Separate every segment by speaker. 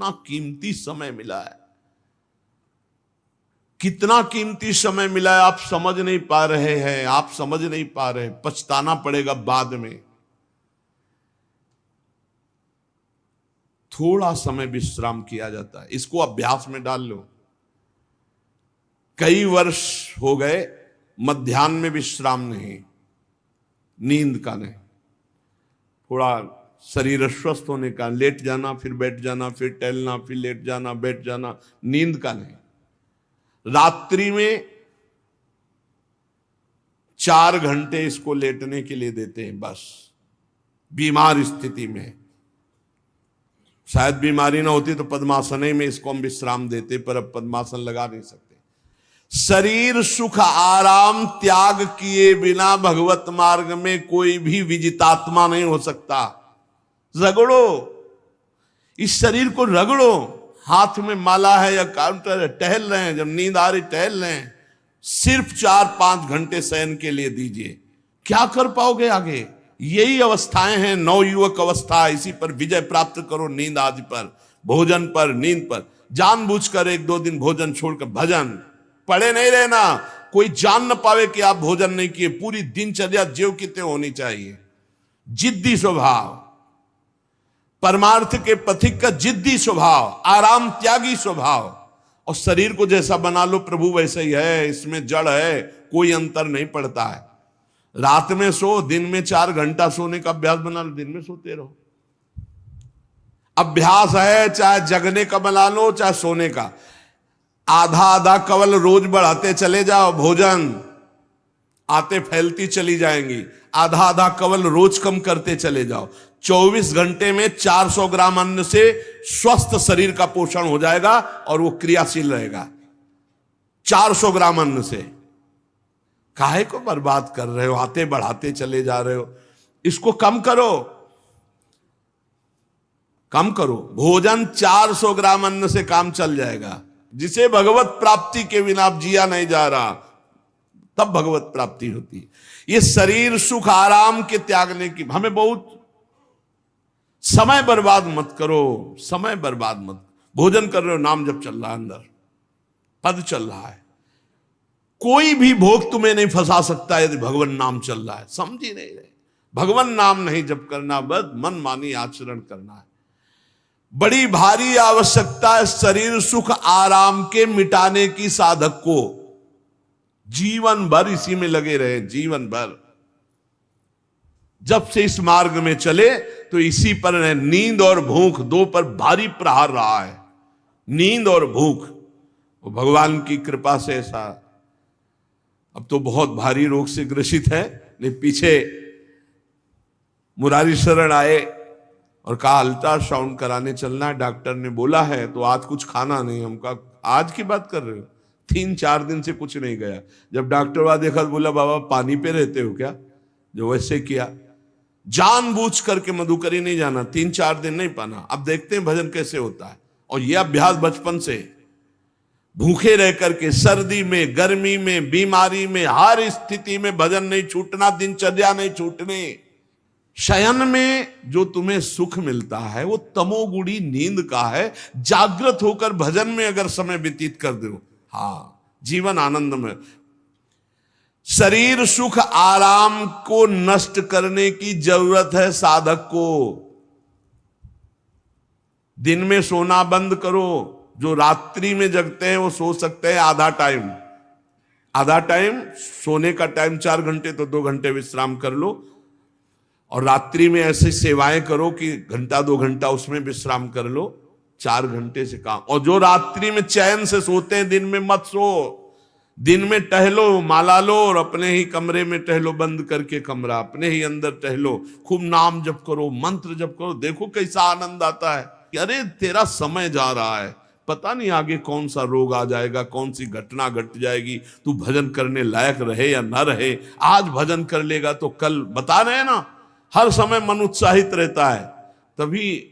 Speaker 1: कितना कीमती समय मिला है, कितना कीमती समय मिला है। आप समझ नहीं पा रहे हैं, आप समझ नहीं पा रहे, पछताना पड़ेगा बाद में। थोड़ा समय विश्राम किया जाता है, इसको अभ्यास में डाल लो। कई वर्ष हो गए मध्याह्न में विश्राम नहीं, नींद का नहीं, थोड़ा शरीर स्वस्थ होने का, लेट जाना फिर बैठ जाना, फिर टहलना, फिर लेट जाना बैठ जाना, नींद का नहीं। रात्रि में 4 घंटे इसको लेटने के लिए देते हैं बस, बीमार स्थिति में। शायद बीमारी ना होती तो पद्मासन में इसको हम विश्राम देते, पर अब पद्मासन लगा नहीं सकते। शरीर सुख आराम त्याग किए बिना भगवत मार्ग में कोई भी विजितात्मा नहीं हो सकता। रगड़ो, इस शरीर को रगड़ो। हाथ में माला है या काउंटर है, टहल रहे हैं, जब नींद आ रही टहल रहे हैं, सिर्फ 4-5 घंटे शयन के लिए दीजिए। क्या कर पाओगे आगे? यही अवस्थाएं हैं, नवयुवक अवस्था। इसी पर विजय प्राप्त करो, नींद आदि पर, भोजन पर, नींद पर। जानबूझकर 1-2 दिन भोजन छोड़कर भजन पड़े नहीं रहना, कोई जान न पावे कि आप भोजन नहीं किए। पूरी दिनचर्या ज्यों की त्यों होनी चाहिए। जिद्दी स्वभाव, परमार्थ के पथिक का जिद्दी स्वभाव, आराम त्यागी स्वभाव। और शरीर को जैसा बना लो प्रभु वैसे ही है, इसमें जड़ है, कोई अंतर नहीं पड़ता है। रात में सो, दिन में 4 घंटा सोने का अभ्यास बना लो, दिन में सोते रहो। अभ्यास है, चाहे जगने का बना लो चाहे सोने का। आधा आधा कवल रोज बढ़ाते चले जाओ, भोजन आते फैलती चली जाएंगी। आधा आधा कवल रोज कम करते चले जाओ। 24 घंटे में 400 ग्राम अन्न से स्वस्थ शरीर का पोषण हो जाएगा और वो क्रियाशील रहेगा। 400 ग्राम अन्न से काहे को बर्बाद कर रहे हो? आते बढ़ाते चले जा रहे हो। इसको कम करो, कम करो। भोजन 400 ग्राम अन्न से काम चल जाएगा। जिसे भगवत प्राप्ति के बिना जिया नहीं जा रहा, तब भगवत प्राप्ति होती है। ये शरीर सुख आराम के त्यागने की, हमें बहुत समय बर्बाद मत करो, समय बर्बाद मत। भोजन कर रहे हो, नाम जब चल रहा है, अंदर पद चल रहा है, कोई भी भोग तुम्हें नहीं फंसा सकता यदि भगवान नाम चल रहा है। समझ ही नहीं रहे, भगवान नाम नहीं जप करना, बस मन मानी आचरण करना है। बड़ी भारी आवश्यकता है शरीर सुख आराम के मिटाने की साधक को। जीवन भर इसी में लगे रहे, जीवन भर। जब से इस मार्ग में चले तो इसी पर है। नींद और भूख दो पर भारी प्रहार रहा है, नींद और भूख। वो भगवान की कृपा से ऐसा, अब तो बहुत भारी रोग से ग्रसित है, लेकिन पीछे मुरारी शरण आए और कहा अल्ट्रासाउंड कराने चलना है, डॉक्टर ने बोला है तो आज कुछ खाना नहीं। हम कहा आज की बात कर रहे हो? 3-4 दिन से कुछ नहीं गया। जब डॉक्टर वहां देखा तो बोला बाबा पानी पे रहते हो क्या? जो वैसे किया, जानबूझ करके मधुकरी नहीं जाना, 3-4 दिन नहीं पाना। अब देखते हैं भजन कैसे होता है। और यह अभ्यास बचपन से, भूखे रह करके, सर्दी में, गर्मी में, बीमारी में, हर स्थिति में भजन नहीं छूटना, दिनचर्या नहीं छूटने। शयन में जो तुम्हें सुख मिलता है वो तमोगुणी नींद का है। जागृत होकर भजन में अगर समय व्यतीत कर दो, हाँ, जीवन आनंद में। शरीर सुख आराम को नष्ट करने की जरूरत है साधक को। दिन में सोना बंद करो। जो रात्रि में जगते हैं वो सो सकते हैं आधा टाइम, आधा टाइम सोने का टाइम 4 घंटे, तो 2 घंटे विश्राम कर लो। और रात्रि में ऐसी सेवाएं करो कि 1-2 घंटा उसमें विश्राम कर लो, 4 घंटे से काम। और जो रात्रि में चैन से सोते हैं, दिन में मत सो। दिन में टहलो, माला लो और अपने ही कमरे में टहलो, बंद करके कमरा, अपने ही अंदर टहलो, खूब नाम जप करो, मंत्र जप करो। देखो कैसा आनंद आता है कि अरे तेरा समय जा रहा है, पता नहीं आगे कौन सा रोग आ जाएगा, कौन सी घटना घट जाएगी, तू भजन करने लायक रहे या ना रहे। आज भजन कर लेगा तो कल, बता रहे हैं ना, हर समय मन उत्साहित रहता है। तभी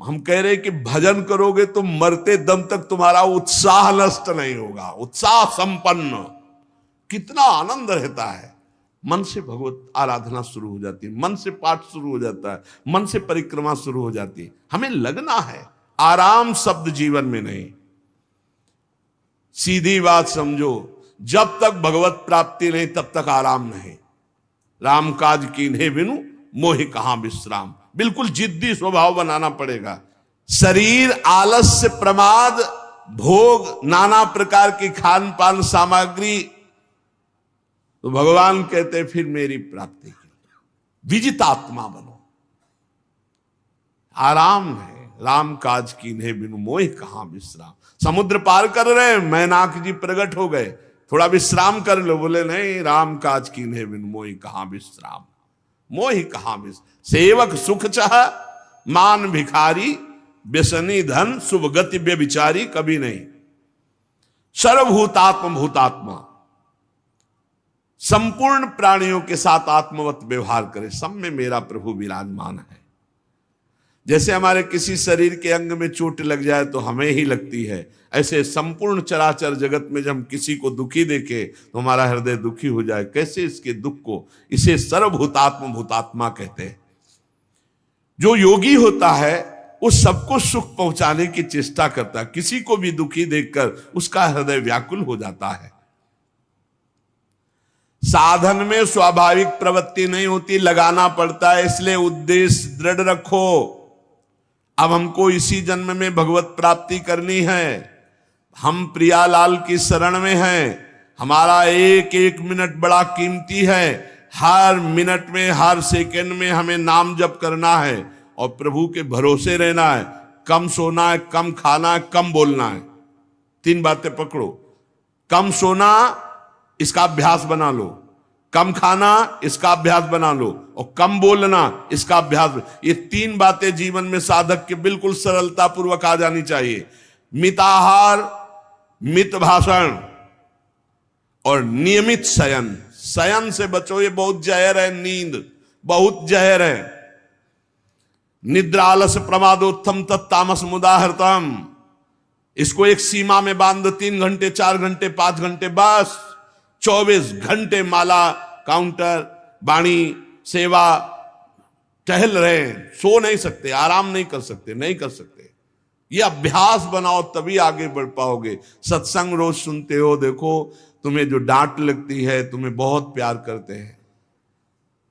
Speaker 1: हम कह रहे कि भजन करोगे तो मरते दम तक तुम्हारा उत्साह नष्ट नहीं होगा, उत्साह संपन्न। कितना आनंद रहता है। मन से भगवत आराधना शुरू हो जाती है, मन से पाठ शुरू हो जाता है, मन से परिक्रमा शुरू हो जाती है। हमें लगना है, आराम शब्द जीवन में नहीं। सीधी बात समझो, जब तक भगवत प्राप्ति नहीं तब तक आराम नहीं। राम काज कीन्हे बिनु मोहि कहां विश्राम। बिल्कुल जिद्दी स्वभाव बनाना पड़ेगा। शरीर, आलस्य, प्रमाद, भोग, नाना प्रकार की खान पान सामग्री, तो भगवान कहते फिर मेरी प्राप्ति की विजितात्मा बनो। आराम है, राम काज कीन्हे बिनु मोहि कहां विश्राम। समुद्र पार कर रहे हैं, मैनाक जी प्रकट हो गए, थोड़ा विश्राम कर लो। बोले नहीं, राम काज कीन्हे बिनु मोहि कहां विश्राम। मोहि कहां विश्राम। सेवक सुख चाह मान भिखारी, व्यसनी धन शुभ गति व्यभिचारी, कभी नहीं। सर्वभूतात्म भूतात्मा, संपूर्ण प्राणियों के साथ आत्मवत व्यवहार करे, सब में मेरा प्रभु विराजमान है। जैसे हमारे किसी शरीर के अंग में चोट लग जाए तो हमें ही लगती है, ऐसे संपूर्ण चराचर जगत में जब हम किसी को दुखी देखे तो हमारा हृदय दुखी हो जाए। कैसे इसके दुख को, इसे सर्वभूतात्म भूतात्मा कहते हैं। जो योगी होता है वो सबको सुख पहुंचाने की चेष्टा करता है, किसी को भी दुखी देखकर उसका हृदय व्याकुल हो जाता है। साधन में स्वाभाविक प्रवृत्ति नहीं होती, लगाना पड़ता है, इसलिए उद्देश्य दृढ़ रखो। अब हमको इसी जन्म में भगवत प्राप्ति करनी है। हम प्रियालाल की शरण में हैं। हमारा एक एक मिनट बड़ा कीमती है। हर मिनट में, हर सेकंड में हमें नाम जप करना है और प्रभु के भरोसे रहना है। कम सोना है, कम खाना है, कम बोलना है। 3 बातें पकड़ो। कम सोना, इसका अभ्यास बना लो। कम खाना, इसका अभ्यास बना लो। और कम बोलना, इसका अभ्यास। ये 3 बातें जीवन में साधक के बिल्कुल सरलता पूर्वक आ जानी चाहिए। मिताहार, मित भाषण और नियमित शयन। शयन से बचो, ये बहुत जहर है। नींद बहुत जहर है। निद्रा आलस प्रमादोत्थम तत्तामस मुदाहृतम। इसको एक सीमा में बांध दो। 3 घंटे, 4 घंटे, 5 घंटे, बस 24 घंटे माला, काउंटर, वाणी, सेवा, टहल रहे हैं। सो नहीं सकते, आराम नहीं कर सकते, नहीं कर सकते। ये अभ्यास बनाओ तभी आगे बढ़ पाओगे। सत्संग रोज सुनते हो, देखो तुम्हें जो डांट लगती है, तुम्हें बहुत प्यार करते हैं।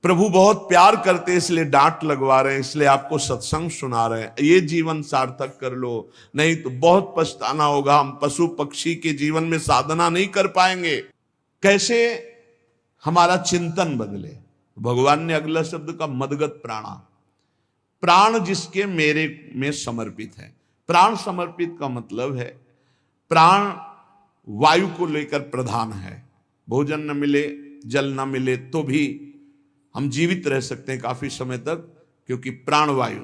Speaker 1: प्रभु बहुत प्यार करते हैं, इसलिए डांट लगवा रहे हैं, इसलिए आपको सत्संग सुना रहे हैं। ये जीवन सार्थक कर लो, नहीं तो बहुत पछताना होगा। हम पशु पक्षी के जीवन में साधना नहीं कर पाएंगे। कैसे हमारा चिंतन बदले। भगवान ने अगला शब्द का मदगत प्राणा। प्राण जिसके मेरे में समर्पित है। प्राण समर्पित का मतलब है प्राण वायु को लेकर प्रधान है। भोजन न मिले, जल न मिले तो भी हम जीवित रह सकते हैं काफी समय तक, क्योंकि प्राण वायु।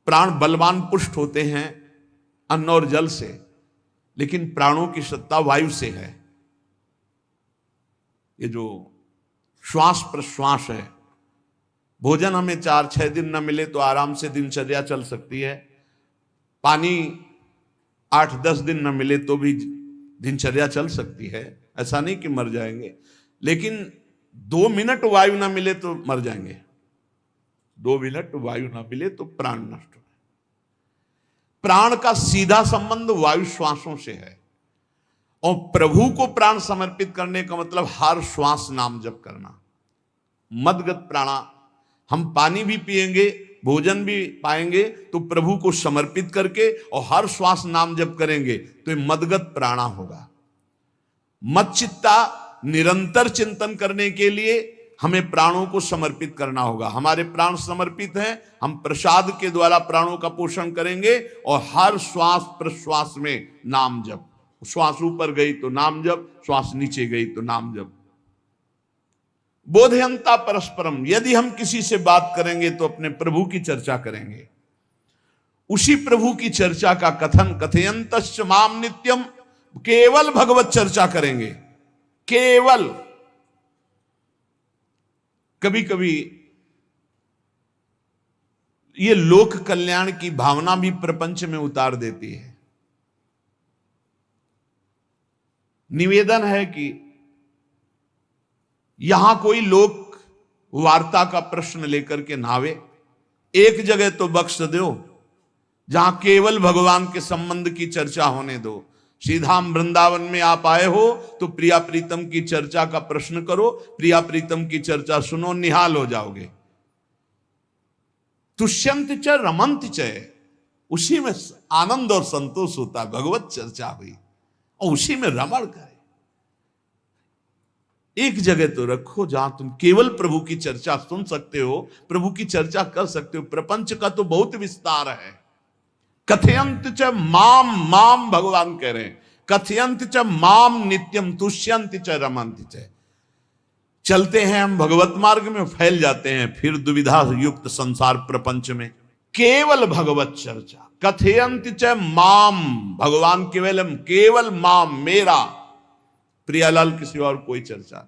Speaker 1: प्राण बलवान पुष्ट होते हैं अन्न और जल से, लेकिन प्राणों की सत्ता वायु से है। ये जो श्वास प्रश्वास है, भोजन हमें 4-6 दिन न मिले तो आराम से दिनचर्या चल सकती है। पानी 8-10 दिन न मिले तो भी दिनचर्या चल सकती है। ऐसा नहीं कि मर जाएंगे, लेकिन 2 मिनट वायु ना मिले तो मर जाएंगे। 2 मिनट वायु ना मिले तो प्राण नष्ट हो। प्राण का सीधा संबंध वायु श्वासों से है। और प्रभु को प्राण समर्पित करने का मतलब हर श्वास नाम जप करना। मदगत प्राणा। हम पानी भी पिएंगे, भोजन भी पाएंगे तो प्रभु को समर्पित करके और हर श्वास नाम जप करेंगे तो ये मदगत प्राणा होगा। मत चित्ता, निरंतर चिंतन करने के लिए हमें प्राणों को समर्पित करना होगा। हमारे प्राण समर्पित हैं, हम प्रसाद के द्वारा प्राणों का पोषण करेंगे और हर श्वास प्रश्वास में नाम जप। श्वास ऊपर गई तो नाम जप, श्वास नीचे गई तो नाम जप। बोधयंता परस्परम। यदि हम किसी से बात करेंगे तो अपने प्रभु की चर्चा करेंगे। उसी प्रभु की चर्चा का कथन, कथयंतश्च माम नित्यम, केवल भगवत चर्चा करेंगे। केवल। कभी कभी ये लोक कल्याण की भावना भी प्रपंच में उतार देती है। निवेदन है कि यहां कोई लोक वार्ता का प्रश्न लेकर के नावे, एक जगह तो बख्श दो, जहां केवल भगवान के संबंध की चर्चा होने दो। श्रीधाम वृंदावन में आप आए हो तो प्रिया प्रीतम की चर्चा का प्रश्न करो, प्रिया प्रीतम की चर्चा सुनो, निहाल हो जाओगे। तुष्यंत च रमंत च, उसी में आनंद और संतोष होता है। भगवत चर्चा हुई और उसी में रमण करे। एक जगह तो रखो जहां तुम केवल प्रभु की चर्चा सुन सकते हो, प्रभु की चर्चा कर सकते हो। प्रपंच का तो बहुत विस्तार है। कथयंत च माम, माम भगवान कह रहे हैं, कथयंत च माम नित्यम तुष्यंत च रमंत च। चलते हैं हम भगवत मार्ग में, फैल जाते हैं फिर दुविधा युक्त संसार प्रपंच में। केवल भगवत चर्चा, कथयंत च माम, भगवान केवलम, केवल माम, मेरा, प्रियालाल की सिवा और कोई चर्चा।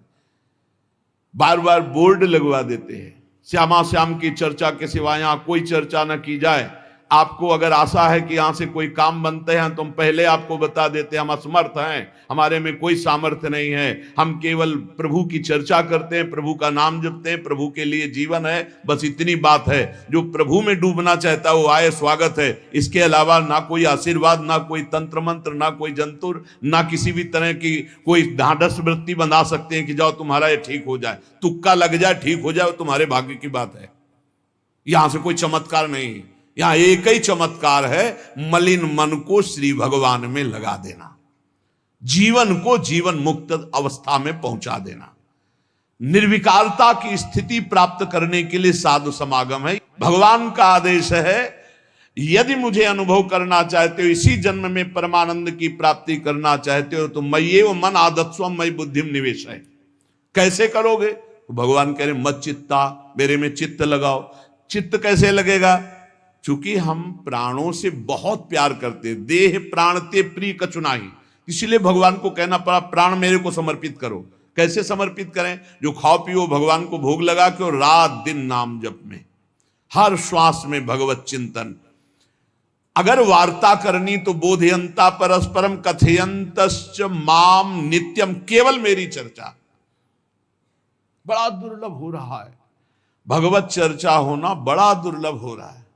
Speaker 1: बार बार बोर्ड लगवा देते हैं, श्यामा श्याम की चर्चा के सिवा यहां कोई चर्चा न की जाए। आपको अगर आशा है कि यहां से कोई काम बनते हैं तो हम पहले आपको बता देते हैं, हम असमर्थ हैं, हमारे में कोई सामर्थ्य नहीं है। हम केवल प्रभु की चर्चा करते हैं, प्रभु का नाम जपते हैं, प्रभु के लिए जीवन है, बस इतनी बात है। जो प्रभु में डूबना चाहता है वो आए, स्वागत है। इसके अलावा ना कोई आशीर्वाद, ना कोई तंत्र मंत्र, ना कोई जंतुर, ना किसी भी तरह की कोई ढांढस वृत्ति बना सकते हैं कि जाओ तुम्हारा ये ठीक हो जाए, तुक्का लग जाए, ठीक हो जाए, तुम्हारे भाग्य की बात है। यहां से कोई चमत्कार नहीं, यहां एक ही चमत्कार है, मलिन मन को श्री भगवान में लगा देना, जीवन को जीवन मुक्त अवस्था में पहुंचा देना। निर्विकारता की स्थिति प्राप्त करने के लिए साधु समागम है। भगवान का आदेश है, यदि मुझे अनुभव करना चाहते हो, इसी जन्म में परमानंद की प्राप्ति करना चाहते हो, तो मय्येव मन आदत्स्व मयि बुद्धिम निवेश है। कैसे करोगे? तो भगवान कह रहे मत चित्ता, मेरे में चित्त लगाओ। चित्त कैसे लगेगा? चूंकि हम प्राणों से बहुत प्यार करते, देह प्राण ते प्रिय कछु नाही, इसलिए भगवान को कहना पड़ा प्राण मेरे को समर्पित करो। कैसे समर्पित करें? जो खाओ पियो भगवान को भोग लगा के, और रात दिन नाम जप में, हर श्वास में भगवत चिंतन। अगर वार्ता करनी तो बोधयंता परस्परम कथयंतश्च माम नित्यम, केवल मेरी चर्चा। बड़ा दुर्लभ हो रहा है, भगवत चर्चा होना बड़ा दुर्लभ हो रहा है।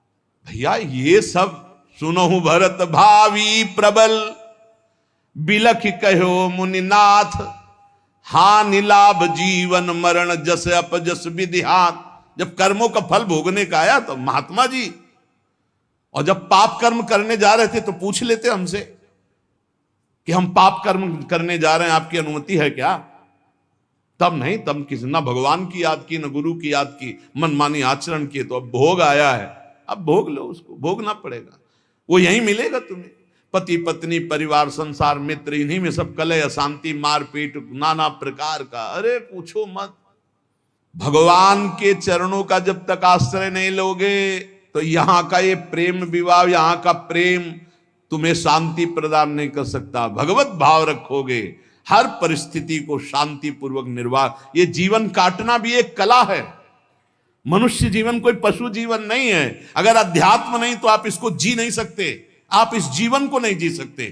Speaker 1: भैया ये सब सुनहु भरत भावी प्रबल, बिलख कहो मुनिनाथ, हानि लाभ जीवन मरण जस अपजस विधिहात। जब कर्मों का फल भोगने का आया तो महात्मा जी, और जब पाप कर्म करने जा रहे थे तो पूछ लेते हमसे कि हम पाप कर्म करने जा रहे हैं, आपकी अनुमति है क्या? तब नहीं, तब किसी ना भगवान की याद की, न गुरु की याद की, मनमानी आचरण किए। तो अब भोग आया है, अब भोग लो, उसको भोगना पड़ेगा, वो यहीं मिलेगा तुम्हें। पति पत्नी परिवार संसार मित्र, इन्हीं में सब कलह अशांति मारपीट नाना प्रकार का। अरे पूछो मत, भगवान के चरणों का जब तक आश्रय नहीं लोगे तो यहां का ये प्रेम विवाह, यहां का प्रेम तुम्हें शांति प्रदान नहीं कर सकता। भगवत भाव रखोगे, हर परिस्थिति को शांति पूर्वक निर्वाह। ये जीवन काटना भी एक कला है। मनुष्य जीवन कोई पशु जीवन नहीं है। अगर अध्यात्म नहीं तो आप इसको जी नहीं सकते, आप इस जीवन को नहीं जी सकते।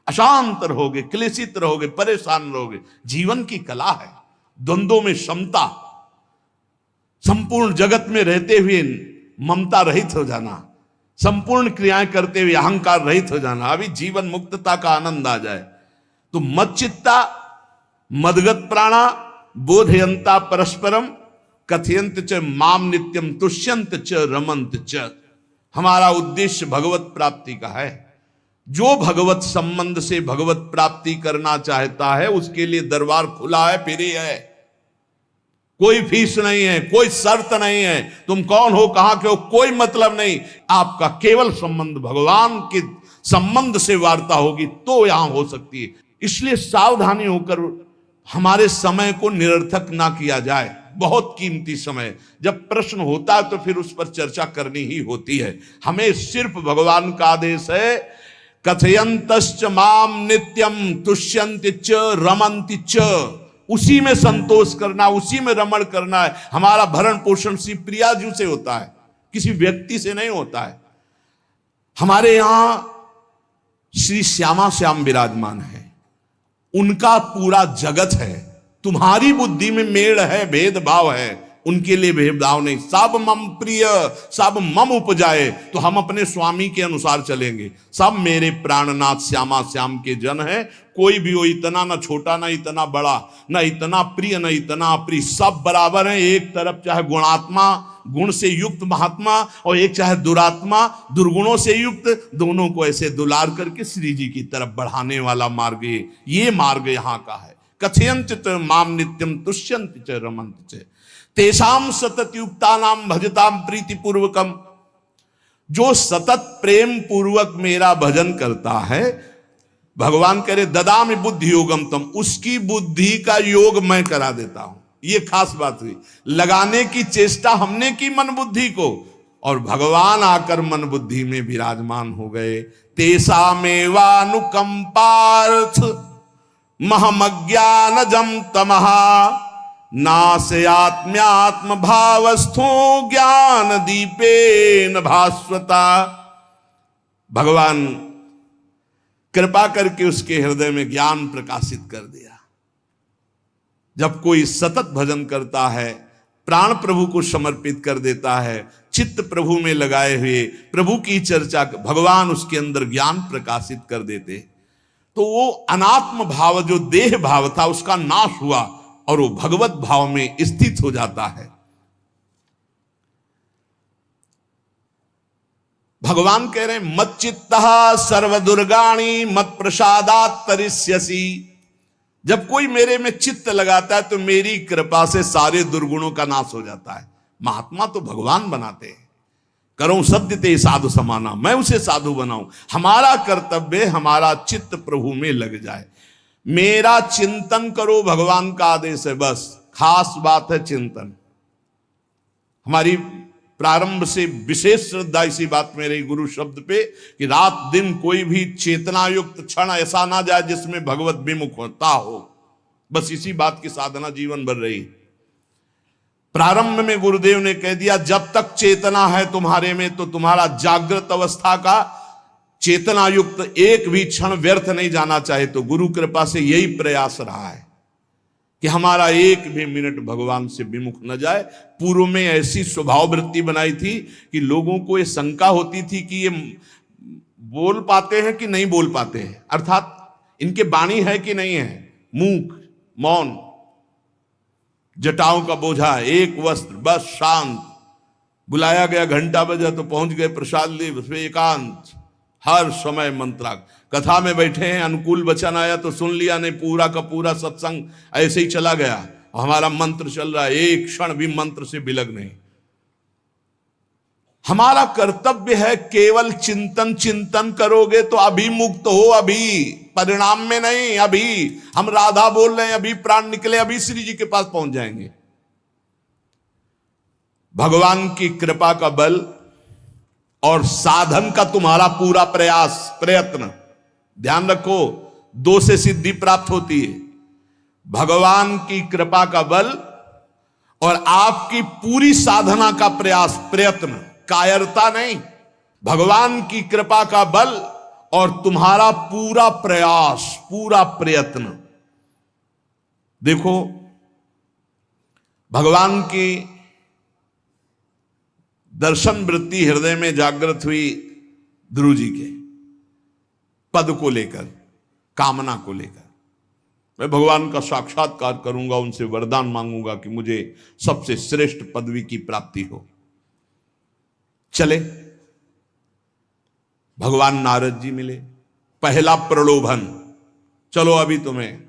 Speaker 1: अशांत रहोगे, क्लेशित रहोगे, परेशान रहोगे। जीवन की कला है द्वंद्वों में समता, संपूर्ण जगत में रहते हुए ममता रहित हो जाना, संपूर्ण क्रियाएं करते हुए अहंकार रहित हो जाना। अभी जीवन मुक्तता का आनंद आ जाए तो मच्चित्ता मदगत प्राणा बोधयंता परस्परम कथयंत च माम नित्यम तुष्यंत च रमंत च। हमारा उद्देश्य भगवत प्राप्ति का है। जो भगवत संबंध से भगवत प्राप्ति करना चाहता है उसके लिए दरबार खुला है, फ्री है, कोई फीस नहीं है, कोई शर्त नहीं है। तुम कौन हो, कहां के हो, कोई मतलब नहीं। आपका केवल संबंध भगवान के संबंध से वार्ता होगी तो यहां हो सकती है। इसलिए सावधानी होकर हमारे समय को निरर्थक ना किया जाए। बहुत कीमती समय, जब प्रश्न होता है तो फिर उस पर चर्चा करनी ही होती है। हमें सिर्फ भगवान का आदेश है, कथयंतश्च माम नित्यम तुष्यंत च रमन्ति च। उसी में संतोष करना, उसी में रमण करना है। हमारा भरण पोषण श्री प्रिया जी से होता है, किसी व्यक्ति से नहीं होता है। हमारे यहां श्री श्यामा श्याम विराजमान है, उनका पूरा जगत है। तुम्हारी बुद्धि में मेड़ है, भेदभाव है, उनके लिए भेदभाव नहीं, सब मम प्रिय, सब मम उपजाए, तो हम अपने स्वामी के अनुसार चलेंगे। सब मेरे प्राणनाथ श्यामा श्याम के जन है, कोई भी हो, इतना ना छोटा ना इतना बड़ा, ना इतना प्रिय ना इतना अप्रिय, सब बराबर है। एक तरफ चाहे गुणात्मा, गुण से युक्त महात्मा, और एक चाहे दुरात्मा, दुर्गुणों से युक्त, दोनों को ऐसे दुलार करके श्री जी की तरफ बढ़ाने वाला मार्ग, ये मार्ग यहाँ का है। कथयंत च माम नित्यम तुष्यंत च रमंत च तेषाम सतत युक्ता नाम भजताम प्रीति पूर्वकम। जो सतत प्रेम पूर्वक मेरा भजन करता है, भगवान करे ददामि बुद्धि योगम तम, उसकी बुद्धि का योग मैं करा देता हूं। ये खास बात हुई, लगाने की चेष्टा हमने की मन बुद्धि को, और भगवान आकर मन बुद्धि में विराजमान हो गए। तेषामेवानुकंपार्थ महमज्ञानजं तमहा नास्यात्म्यात्म भावस्थो ज्ञान दीपेन भास्वता। भगवान कृपा करके उसके हृदय में ज्ञान प्रकाशित कर दिया। जब कोई सतत भजन करता है, प्राण प्रभु को समर्पित कर देता है, चित्त प्रभु में लगाए हुए प्रभु की चर्चा, भगवान उसके अंदर ज्ञान प्रकाशित कर देते, तो वो अनात्म भाव जो देह भाव था उसका नाश हुआ और वो भगवत भाव में स्थित हो जाता है। भगवान कह रहे हैं मत चित्तः सर्वदुर्गाणि मत प्रसादात् तरिष्यसि। जब कोई मेरे में चित्त लगाता है तो मेरी कृपा से सारे दुर्गुणों का नाश हो जाता है। महात्मा तो भगवान बनाते हैं, करो सत्य ते साधु समाना, मैं उसे साधु बनाऊं। हमारा कर्तव्य, हमारा चित्त प्रभु में लग जाए, मेरा चिंतन करो, भगवान का आदेश है। बस खास बात है चिंतन। हमारी प्रारंभ से विशेष श्रद्धा इसी बात में रही गुरु शब्द पे, कि रात दिन कोई भी चेतना युक्त क्षण ऐसा ना जाए जिसमें भगवत विमुखता हो। बस इसी बात की साधना जीवन भर रही। प्रारंभ में गुरुदेव ने कह दिया जब तक चेतना है तुम्हारे में, तो तुम्हारा जागृत अवस्था का चेतना युक्त एक भी क्षण व्यर्थ नहीं जाना चाहे। तो गुरु कृपा से यही प्रयास रहा है कि हमारा एक भी मिनट भगवान से विमुख न जाए। पूर्व में ऐसी स्वभाव वृत्ति बनाई थी कि लोगों को ये शंका होती थी कि ये बोल पाते हैं कि नहीं बोल पाते हैं, अर्थात इनके वाणी है कि नहीं है, मूक मौन, जटाओं का बोझा, एक वस्त्र, बस शांत। बुलाया गया, घंटा बजा तो पहुंच गए, प्रसाद लिए, उसमें एकांत, हर समय मंत्रा। कथा में बैठे हैं, अनुकूल वचन आया तो सुन लिया, नहीं पूरा का पूरा सत्संग ऐसे ही चला गया। हमारा मंत्र चल रहा है, एक क्षण भी मंत्र से बिलग नहीं। हमारा कर्तव्य है केवल चिंतन। चिंतन करोगे तो अभी मुक्त हो, अभी परिणाम में नहीं। अभी हम राधा बोल रहे हैं, अभी प्राण निकले, अभी श्री जी के पास पहुंच जाएंगे। भगवान की कृपा का बल और साधन का तुम्हारा पूरा प्रयास प्रयत्न, ध्यान रखो, दो से सिद्धि प्राप्त होती है। भगवान की कृपा का बल और आपकी पूरी साधना का प्रयास प्रयत्न, कायरता नहीं। भगवान की कृपा का बल और तुम्हारा पूरा प्रयास, पूरा प्रयत्न। देखो भगवान की दर्शन वृत्ति हृदय में जागृत हुई ध्रुव जी के पद को लेकर, कामना को लेकर। मैं भगवान का साक्षात्कार करूंगा, उनसे वरदान मांगूंगा कि मुझे सबसे श्रेष्ठ पदवी की प्राप्ति हो। चले, भगवान नारद जी मिले। पहला प्रलोभन, चलो अभी तुम्हें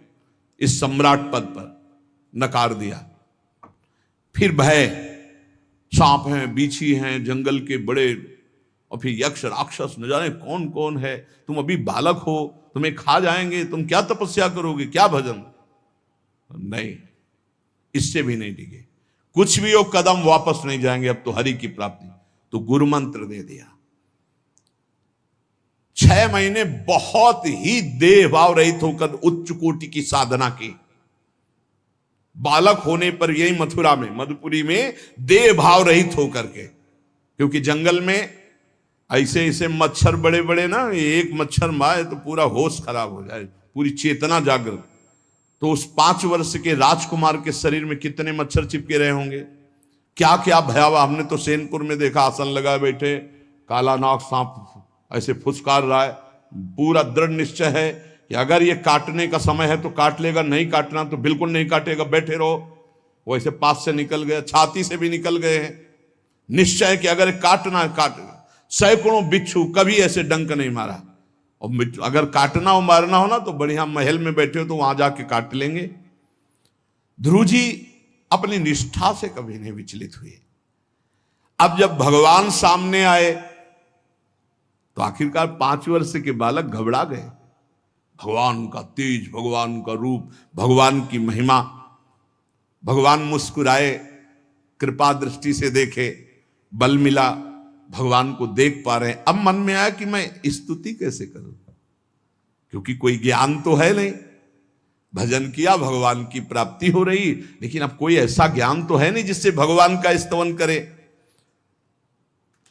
Speaker 1: इस सम्राट पद पर नकार दिया। फिर भय, सांप हैं, बीछी हैं, जंगल के बड़े, और फिर यक्ष राक्षस, न जाने कौन कौन है। तुम अभी बालक हो, तुम्हें खा जाएंगे, तुम क्या तपस्या करोगे, क्या भजन। नहीं, इससे भी नहीं टिके। कुछ भी हो, कदम वापस नहीं जाएंगे, अब तो हरि की प्राप्ति। तो गुरु मंत्र दे दिया। 6 महीने बहुत ही देह भाव रहित होकर उच्च कोटि की साधना की। बालक होने पर यही मथुरा में, मधुपुरी में देह भाव रहित होकर के, क्योंकि जंगल में ऐसे ऐसे मच्छर बड़े बड़े ना, एक मच्छर मारे तो पूरा होश खराब हो जाए, पूरी चेतना जागृत। तो उस 5 वर्ष के राजकुमार के शरीर में कितने मच्छर चिपके रहे होंगे। क्या क्या भयावह। हमने तो सैनपुर में देखा, आसन लगाए बैठे, काला नाग सांप ऐसे फुसकार रहा है। पूरा दृढ़ निश्चय है कि अगर ये काटने का समय है तो काट लेगा, नहीं काटना तो बिल्कुल नहीं काटेगा, बैठे रहो। वो ऐसे पास से निकल गए, छाती से भी निकल गए हैं। निश्चय कि अगर काटना है काट। सैकड़ों बिच्छू, कभी ऐसे डंक नहीं मारा। और अगर काटना हो मारना हो ना तो बढ़िया महल में बैठे हो तो वहां जाके काट लेंगे। ध्रुव जी अपनी निष्ठा से कभी नहीं विचलित हुए। अब जब भगवान सामने आए तो आखिरकार 5 वर्ष के बालक घबरा गए। भगवान का तेज, भगवान का रूप, भगवान की महिमा। भगवान मुस्कुराए, कृपा दृष्टि से देखे, बल मिला, भगवान को देख पा रहे हैं। अब मन में आया कि मैं स्तुति कैसे करूं, क्योंकि कोई ज्ञान तो है नहीं। भजन किया, भगवान की प्राप्ति हो रही, लेकिन अब कोई ऐसा ज्ञान तो है नहीं जिससे भगवान का स्तवन करे।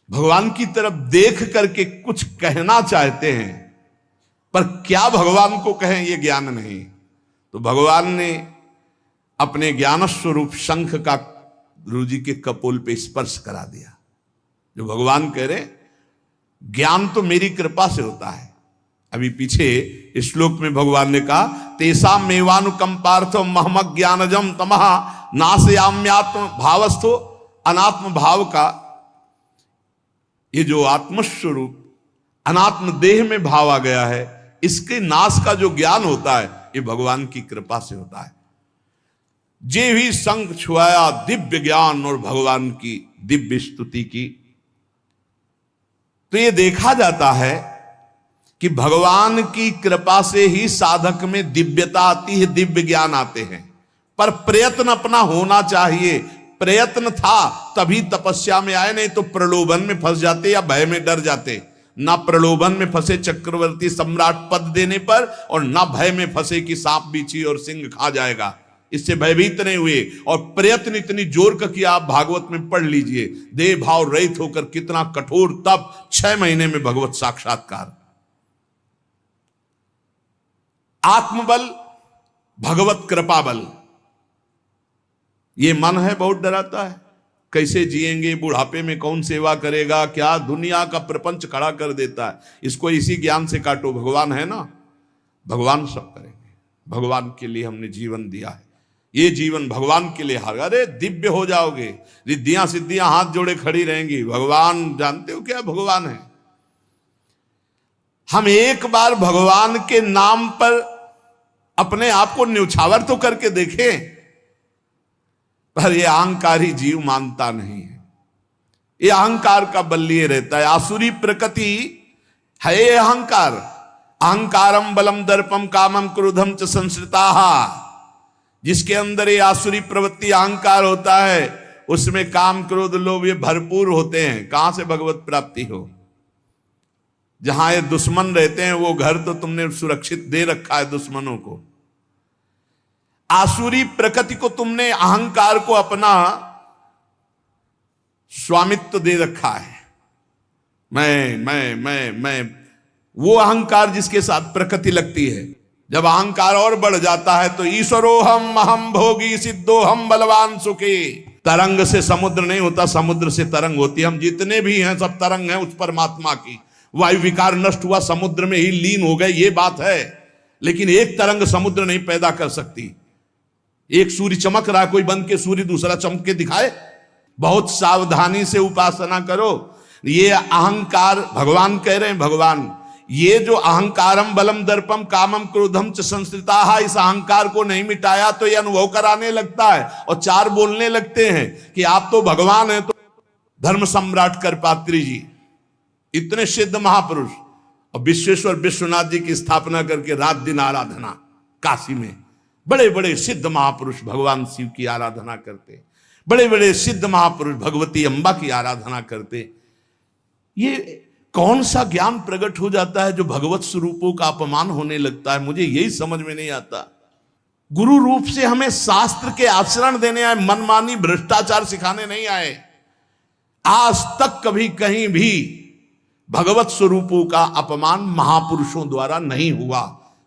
Speaker 1: भगवान की तरफ देख करके कुछ कहना चाहते हैं, पर क्या भगवान को कहें ये ज्ञान नहीं। तो भगवान ने अपने ज्ञान स्वरूप शंख का गुरु जी के कपोल पे स्पर्श करा दिया। जो भगवान कह रहे, ज्ञान तो मेरी कृपा से होता है। अभी पीछे इस श्लोक में भगवान ने कहा, तेसा मेवानुकंपार्थ महमक ज्ञानजम तमः नाशयाम्यात्म भावस्थो। अनात्म भाव का ये जो आत्मस्वरूप अनात्म देह में भाव आ गया है, इसके नाश का जो ज्ञान होता है ये भगवान की कृपा से होता है। जे भी संग छुआया दिव्य ज्ञान और भगवान की दिव्य स्तुति की। तो ये देखा जाता है कि भगवान की कृपा से ही साधक में दिव्यता आती है, दिव्य ज्ञान आते हैं। पर प्रयत्न अपना होना चाहिए। प्रयत्न था तभी तपस्या में आए, नहीं तो प्रलोभन में फंस जाते या भय में डर जाते। ना प्रलोभन में फंसे चक्रवर्ती सम्राट पद देने पर, और ना भय में फंसे कि सांप बिच्छी और सिंह खा जाएगा, इससे भयभीत नहीं हुए। और प्रयत्न इतनी जोर का किया, आप भागवत में पढ़ लीजिए, देह भाव रहित होकर कितना कठोर तप, 6 महीने में भगवत साक्षात्कार। आत्मबल, भगवत कृपा बल। ये मन है बहुत डराता है, कैसे जिएंगे, बुढ़ापे में कौन सेवा करेगा, क्या दुनिया का प्रपंच खड़ा कर देता है। इसको इसी ज्ञान से काटो, भगवान है ना, भगवान सब करेंगे। भगवान के लिए हमने जीवन दिया है, ये जीवन भगवान के लिए हार। अरे दिव्य हो जाओगे, रिद्धियां सिद्धियां हाथ जोड़े खड़ी रहेंगी। भगवान जानते हो क्या भगवान है। हम एक बार भगवान के नाम पर अपने आप को न्यौछावर तो करके देखें, पर यह अहंकारी जीव मानता नहीं है। ये अहंकार का बल लिए रहता है। आसुरी प्रकृति है ये अहंकार। अहंकारम बलम दर्पम कामम क्रोधम च संश्रिताः। जिसके अंदर ये आसुरी प्रवृत्ति अहंकार होता है, उसमें काम क्रोध लोभ ये भरपूर होते हैं। कहां से भगवत प्राप्ति हो। जहां ये दुश्मन रहते हैं वो घर तो तुमने सुरक्षित दे रखा है दुश्मनों को। आसुरी प्रकृति को तुमने, अहंकार को अपना स्वामित्व दे रखा है। मैं वो अहंकार जिसके साथ प्रकृति लगती है। जब अहंकार और बढ़ जाता है तो ईश्वरोहम अहम भोगी सिद्धोहम बलवान सुखी। तरंग से समुद्र नहीं होता, समुद्र से तरंग होती है। हम जितने भी हैं सब तरंग हैं उस परमात्मा की। वायु विकार नष्ट हुआ, समुद्र में ही लीन हो गए, ये बात है। लेकिन एक तरंग समुद्र नहीं पैदा कर सकती। एक सूर्य चमक रहा, कोई बंद के सूर्य दूसरा चमक के दिखाए। बहुत सावधानी से उपासना करो। ये अहंकार, भगवान कह रहे हैं, भगवान ये जो अहंकारम बलम दर्पम कामम क्रोधम च संश्रिताः, इस अहंकार को नहीं मिटाया तो ये अनुभव कराने लगता है और 4 बोलने लगते हैं कि आप तो भगवान हैं। तो धर्म सम्राट करपात्री जी, इतने सिद्ध महापुरुष, और विश्वेश्वर विश्वनाथ जी की स्थापना करके रात दिन आराधना, काशी में बड़े बड़े सिद्ध महापुरुष भगवान शिव की आराधना करते, बड़े बड़े सिद्ध महापुरुष भगवती अम्बा की आराधना करते। ये कौन सा ज्ञान प्रकट हो जाता है जो भगवत स्वरूपों का अपमान होने लगता है। मुझे यही समझ में नहीं आता। गुरु रूप से हमें शास्त्र के आचरण देने आए, मनमानी भ्रष्टाचार सिखाने नहीं आए। आज तक कभी कहीं भी भगवत स्वरूपों का अपमान महापुरुषों द्वारा नहीं हुआ।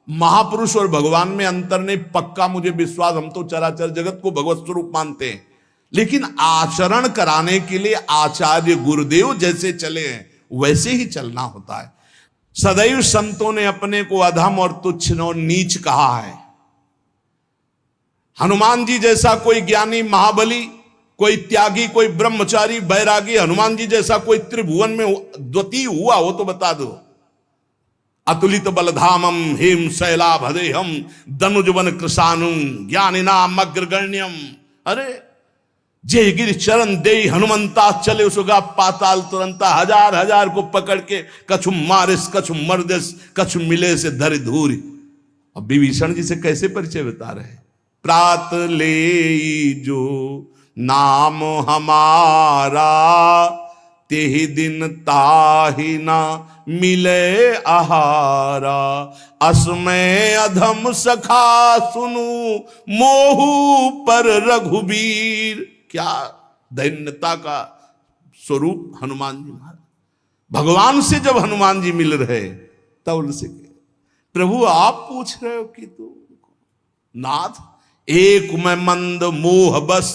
Speaker 1: महापुरुष और भगवान में अंतर नहीं, पक्का मुझे विश्वास। हम तो चराचर जगत को भगवत स्वरूप मानते हैं, लेकिन आचरण कराने के लिए आचार्य गुरुदेव जैसे चले हैं वैसे ही चलना होता है। सदैव संतों ने अपने को अधम और तुच्छ और नीच कहा है। हनुमान जी जैसा कोई ज्ञानी, महाबली, कोई त्यागी, कोई ब्रह्मचारी, बैरागी, हनुमान जी जैसा कोई त्रिभुवन में द्वितीय हुआ हो तो बता दो। अतुलित बलधामम हेम शैलाभदेहम दनुजवन कृशानुम ज्ञानिनाम अग्रगण्यम। अरे जय गिर चरण दे हनुमंता चले उसगा पाताल तुरंता। हजार हजार को पकड़ के कछु मारिस कछु मर्दिस कछु मिले से धर धूरी। अब विभीषण जी से कैसे परिचय बता रहे। प्रात ले जो नाम हमारा तेहि दिन ताहि ना मिले आहारा। असमय अधम सखा सुनु मोहु पर रघुबीर। क्या दैन्यता का स्वरूप हनुमान जी महाराज। भगवान से जब हनुमान जी मिल रहे तब उनसे प्रभु आप पूछ रहे हो कि तू नाथ एक मैं मंद मोह बस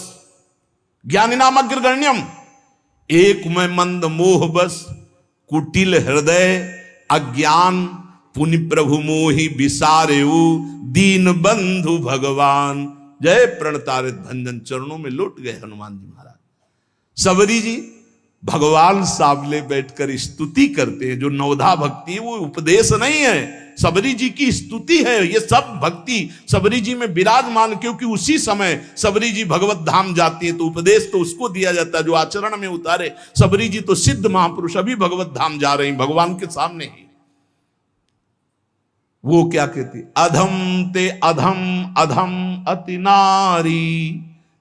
Speaker 1: ज्ञानी नाम अग्रगण्यम। एक मैं मंद मोह बस कुटिल हृदय अज्ञान पुनि प्रभु मोहि विसारेऊ दीन बंधु भगवान। जय प्रणतारित भंजन चरणों में लौट गए हनुमान जी महाराज। सबरी जी भगवान सामने बैठकर स्तुति करते हैं। जो नवधा भक्ति है वो उपदेश नहीं है, सबरी जी की स्तुति है। ये सब भक्ति सबरी जी में विराजमान, क्योंकि उसी समय सबरी जी भगवत धाम जाती है तो उपदेश तो उसको दिया जाता है जो आचरण में उतारे। सबरी जी तो सिद्ध महापुरुष अभी भगवत धाम जा रही भगवान के सामने ही। वो क्या कहती, अधम ते अधम अधम अति नारी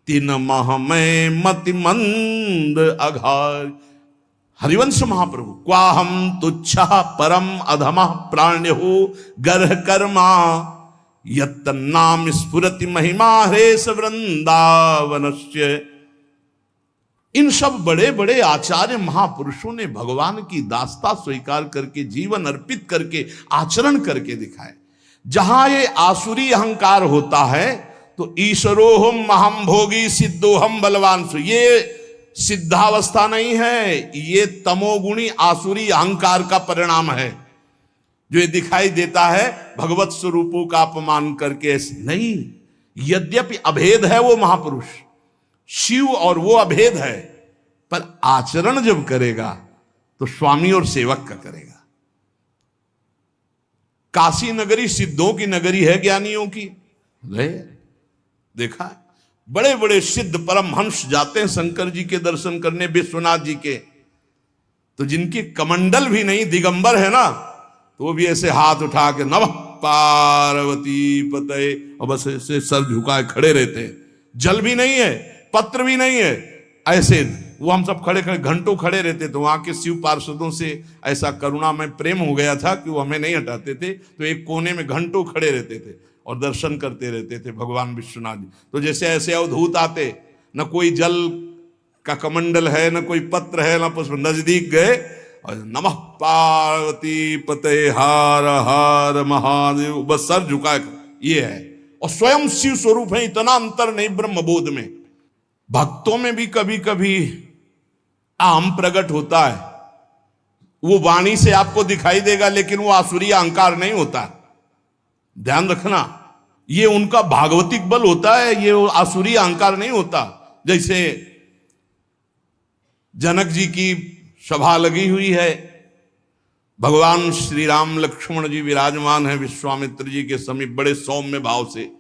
Speaker 1: तीन मह में मति मंद अघार। हरिवंश महाप्रभु क्वाहम तुच्छ परम अधम प्राण्य हो गर्ह कर्मा यत्तन्नाम स्फुरति महिमा हरेश वृंदावनस्य। इन सब बड़े बड़े आचार्य महापुरुषों ने भगवान की दास्ता स्वीकार करके जीवन अर्पित करके आचरण करके दिखाए। जहां ये आसुरी अहंकार होता है तो ईश्वरोहम महम भोगी सिद्धोहम बलवान सु, ये सिद्धावस्था नहीं है, ये तमोगुणी आसुरी अहंकार का परिणाम है जो ये दिखाई देता है भगवत स्वरूपों का अपमान करके। नहीं, यद्यपि अभेद है वो महापुरुष शिव और वो अभेद है, पर आचरण जब करेगा तो स्वामी और सेवक का करेगा। काशी नगरी सिद्धों की नगरी है, ज्ञानियों की। देखा बड़े बड़े सिद्ध परमहंस जाते हैं शंकर जी के दर्शन करने, विश्वनाथ जी के, तो जिनकी कमंडल भी नहीं दिगंबर है ना, तो वो भी ऐसे हाथ उठा के नमः पार्वती पते और बस ऐसे सर झुकाए खड़े रहते हैं। जल भी नहीं है, पत्र भी नहीं है, ऐसे वो हम सब खड़े खड़े घंटों खड़े रहते। तो वहां के शिव पार्षदों से ऐसा करुणा में प्रेम हो गया था कि वो हमें नहीं हटाते थे, तो एक कोने में घंटों खड़े रहते थे और दर्शन करते रहते थे भगवान विश्वनाथ जी। तो जैसे ऐसे अवधूत आते, न कोई जल का कमंडल है, न कोई पत्र है, न पुष्प, नजदीक गए और नमः पार्वती पते हार हार महादेव, बस सर झुकाए, ये है। और स्वयं शिव स्वरूप है, इतना अंतर नहीं ब्रह्मबोध में। भक्तों में भी कभी कभी आम प्रकट होता है, वो वाणी से आपको दिखाई देगा, लेकिन वो आसुरी अहंकार नहीं होता। ध्यान रखना, ये उनका भागवतिक बल होता है, ये आसुरी अहंकार नहीं होता। जैसे जनक जी की सभा लगी हुई है, भगवान श्री राम लक्ष्मण जी विराजमान है विश्वामित्र जी के समीप बड़े सौम्य भाव से।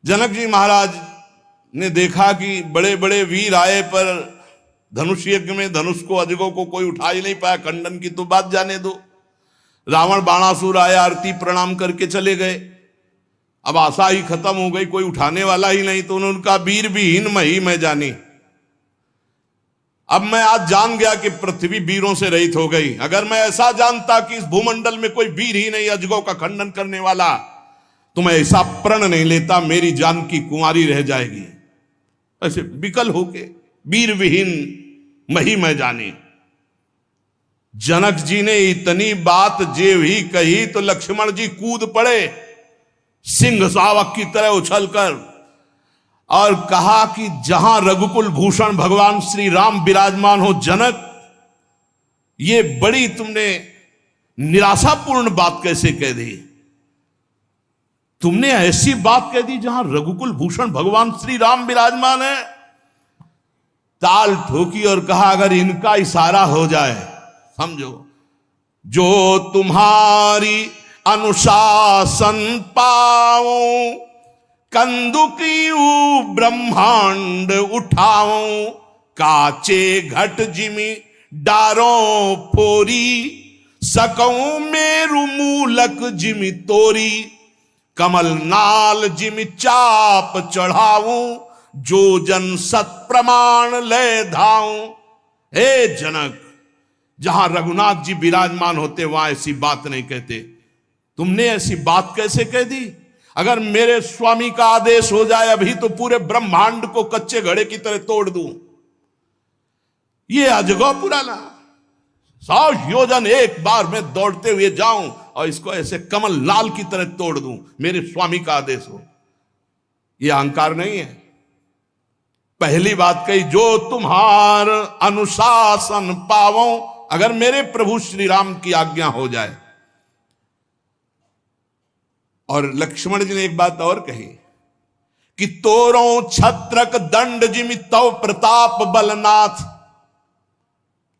Speaker 1: जनक जी महाराज ने देखा कि बड़े बड़े वीर आए पर धनुष यज्ञ में धनुष को अजगों को कोई उठा ही नहीं पाया, खंडन की तो बात जाने दो। रावण बाणासुर आया, आरती प्रणाम करके चले गए। अब आशा ही खत्म हो गई, कोई उठाने वाला ही नहीं, तो उन्होंने उनका वीर विहीन मही मैं जानी। अब मैं आज जान गया कि पृथ्वी वीरों से रहित हो गई। अगर मैं ऐसा जानता कि इस भूमंडल में कोई वीर ही नहीं अजगों का खंडन करने वाला, तो मैं ऐसा प्रण नहीं लेता, मेरी जान की कुंवारी रह जाएगी। ऐसे विकल होके वीर विहीन मही मैं जानी। जनक जी ने इतनी बात जे ही कही तो लक्ष्मण जी कूद पड़े सिंह शावक की तरह उछलकर। और कहा कि जहां रघुकुल भूषण भगवान श्री राम विराजमान हो जनक, ये बड़ी तुमने निराशापूर्ण बात कैसे कह दी? तुमने ऐसी बात कह दी जहां रघुकुल भूषण भगवान श्री राम विराजमान है। ताल ठोकी और कहा अगर इनका इशारा हो जाए, समझो, जो तुम्हारी अनुशासन पाओ, कंदुकियू ब्रह्मांड उठाओ, काचे घट जिमी डारों फोरी, सकऊं मेरु मूलक जिमी तोरी, कमल नाल जिमी चाप चढ़ाऊं, जो जन सत प्रमाण ले धाऊं। हे जनक, जहां रघुनाथ जी विराजमान होते वहां ऐसी बात नहीं कहते। तुमने ऐसी बात कैसे कह दी? अगर मेरे स्वामी का आदेश हो जाए अभी तो पूरे ब्रह्मांड को कच्चे घड़े की तरह तोड़ दूं। ये अजगौ पुराना, 100 योजन एक बार में दौड़ते हुए जाऊं और इसको ऐसे कमल लाल की तरह तोड़ दूं, मेरे स्वामी का आदेश हो। यह अहंकार नहीं है। पहली बात कही, जो तुम्हार अनुशासन पावो, अगर मेरे प्रभु श्री राम की आज्ञा हो जाए। और लक्ष्मण जी ने एक बात और कही कि तोरों छत्रक दंड जिमि तव प्रताप बलनाथ,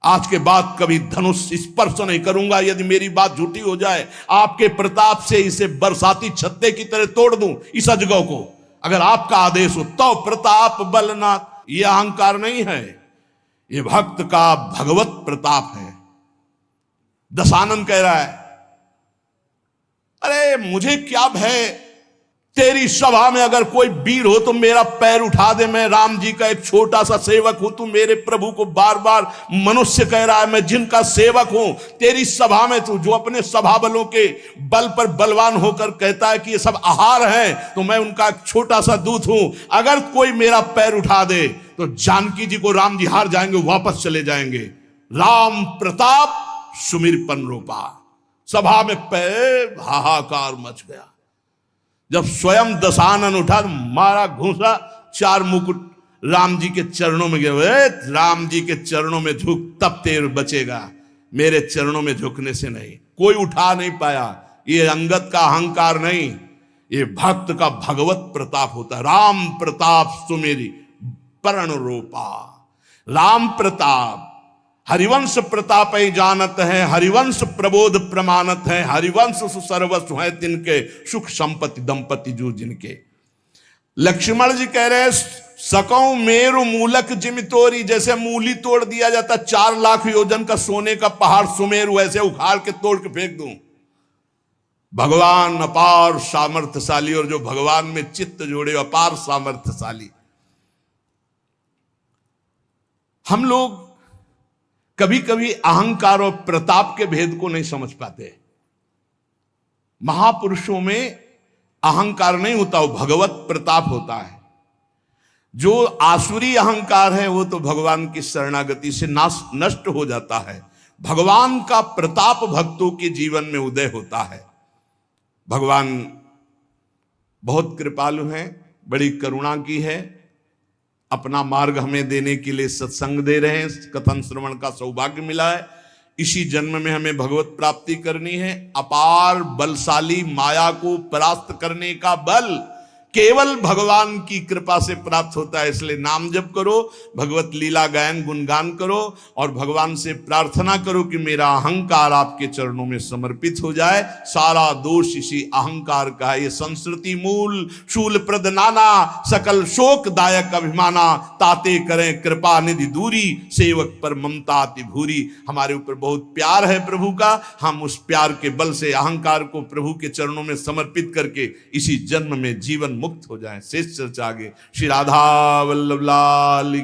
Speaker 1: आज के बाद कभी धनुष स्पर्श नहीं करूंगा यदि मेरी बात झूठी हो जाए। आपके प्रताप से इसे बरसाती छत्ते की तरह तोड़ दूं इस अजगौ को, अगर आपका आदेश हो। तो प्रताप बलनाथ, यह अहंकार नहीं है, यह भक्त का भगवत प्रताप है। दशानन कह रहा है, अरे मुझे क्या भय, तेरी सभा में अगर कोई वीर हो तो मेरा पैर उठा दे। मैं राम जी का एक छोटा सा सेवक हूं, तू मेरे प्रभु को बार बार मनुष्य कह रहा है, मैं जिनका सेवक हूं। तेरी सभा में तू जो अपने सभा बलों के बल पर बलवान होकर कहता है कि ये सब आहार है, तो मैं उनका एक छोटा सा दूत हूं। अगर कोई मेरा पैर उठा दे तो जानकी जी को राम जी हार जाएंगे, वापस चले जाएंगे। राम प्रताप सुमिरपन रूपा। सभा में पैर हाहाकार मच गया। जब स्वयं दशानन उठा तो मारा घूसा, 4 मुकुट राम जी के चरणों में गए। राम जी के चरणों में झुक, तब तेर बचेगा, मेरे चरणों में झुकने से नहीं। कोई उठा नहीं पाया। ये अंगत का अहंकार नहीं, ये भक्त का भगवत प्रताप होता है। राम प्रताप सुमेरी परण रूपा। राम प्रताप, हरिवंश प्रताप ही जानत है, हरिवंश प्रबोध प्रमाणत है, हरिवंश सर्वस्व है तिनके, सुख संपत्ति दंपति जो जिनके। लक्ष्मण जी कह रहे, सकऊं मेरु मूलक जिमि तोरी, जैसे मूली तोड़ दिया जाता 4 लाख योजन का सोने का पहाड़ सुमेरु, ऐसे उखाड़ के तोड़ के फेंक दूं। भगवान अपार सामर्थ्यशाली, और जो भगवान में चित्त जोड़े अपार सामर्थ्यशाली। हम लोग कभी कभी अहंकार और प्रताप के भेद को नहीं समझ पाते। महापुरुषों में अहंकार नहीं होता, वो भगवत प्रताप होता है। जो आसुरी अहंकार है वो तो भगवान की शरणागति से नष्ट हो जाता है। भगवान का प्रताप भक्तों के जीवन में उदय होता है। भगवान बहुत कृपालु हैं, बड़ी करुणा की है, अपना मार्ग हमें देने के लिए सत्संग दे रहे हैं। कथन श्रवण का सौभाग्य मिला है। इसी जन्म में हमें भगवत प्राप्ति करनी है। अपार बलशाली माया को परास्त करने का बल केवल भगवान की कृपा से प्राप्त होता है। इसलिए नाम जप करो, भगवत लीला गायन गुणगान करो और भगवान से प्रार्थना करो कि मेरा अहंकार आपके चरणों में समर्पित हो जाए। सारा दोष इसी अहंकार का है। ये संस्कृति मूल शूल प्रद नाना, सकल शोक दायक अभिमाना, ताते करें कृपा निधि दूरी, सेवक पर ममता अति भूरी। हमारे ऊपर बहुत प्यार है प्रभु का, हम उस प्यार के बल से अहंकार को प्रभु के चरणों में समर्पित करके इसी जन्म में जीवन मुक्त हो जाएं। शेष चर्चा आगे। श्री राधा वल्लभ लाल।